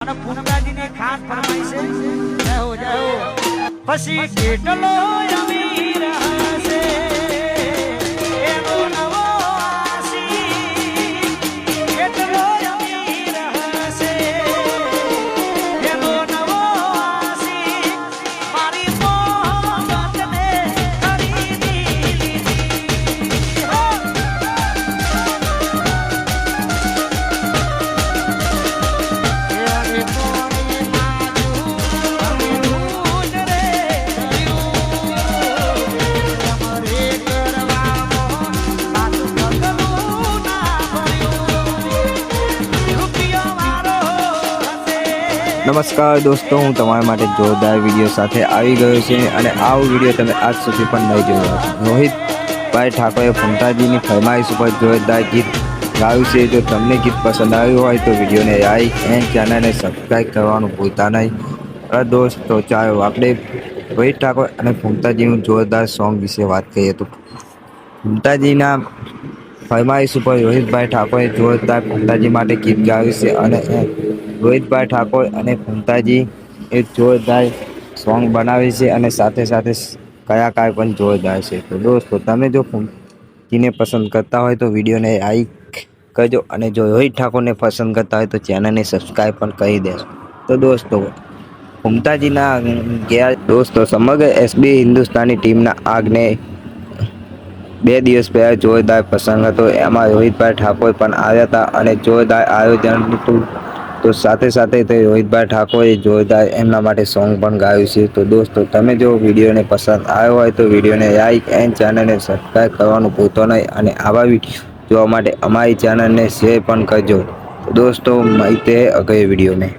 અને ફૂમતાજીને ખાસ ફરમાઈ છે જય હો જય હો પછી કેટલો અમીર હશે એનો નવો આશી કેટલો અમીર હશે એનો નવો આશી મારી મોહબ્બતને ખરીદી લીધી હો નમસ્કાર દોસ્તો, હું તમારા માટે જોરદાર વિડીયો સાથે આવી ગયો છે અને આવો વિડીયો તમે આજ સુધી પણ નહીં જોયો હશે. રોહિતભાઈ ઠાકોરે ફૂમતાજીની ફરમાઈશ ઉપર જોરદાર ગીત ગાયું છે. જો તમને ગીત પસંદ આવ્યું હોય તો વિડીયોને લાઈક એન્ડ ચેનલને સબસ્ક્રાઈબ કરવાનું ભૂલતા નહીં. હવે દોસ્તો ચાલો આપણે રોહિત ઠાકોર અને ફૂમતાજીનું જોરદાર સોંગ વિશે વાત કરીએ. તો ફૂમતાજીના ફરમાઈશ ઉપર રોહિતભાઈ ઠાકોરે જોરદાર ફૂમતાજી માટે ગીત ગાયું છે અને રોહિતભાઈ ઠાકોર અને ફૂમતાજી એક જોરદાર સોંગ બનાવે છે અને સાથે સાથે કલાકાર પણ જોરદાર છે. તો દોસ્તો તમે જો ફૂમતાજીને પસંદ કરતા હોય તો વિડીયોને લાઈક કરજો અને જો રોહિત ઠાકોરને પસંદ કરતા હોય તો ચેનલને સબસ્ક્રાઈબ પણ કરી દેશો. તો દોસ્તો ફૂમતાજીના દોસ્તો સમગ્ર એસબી હિન્દુસ્તાની ટીમના આગને 2 દિવસ પહેલાં જોરદાર પ્રસંગ હતો. એમાં રોહિતભાઈ ઠાકોર પણ આવ્યા હતા અને જોરદાર આયોજન હતું. તો સાથે સાથે તે રોહિતભાઈ ઠાકોરે જોરદાર એમના માટે સોંગ પણ ગાયું છે. તો દોસ્તો તમે જો વિડીયોને પસંદ આવ્યો હોય તો વિડીયોને લાઈક એન્ડ ચેનલને સબસ્ક્રાઈબ કરવાનું ભૂલતો નહીં અને આવા વિડીયો જોવા માટે અમારી ચેનલને શેર પણ કરજો. તો દોસ્તો મળીએ અગલે વિડીયોને.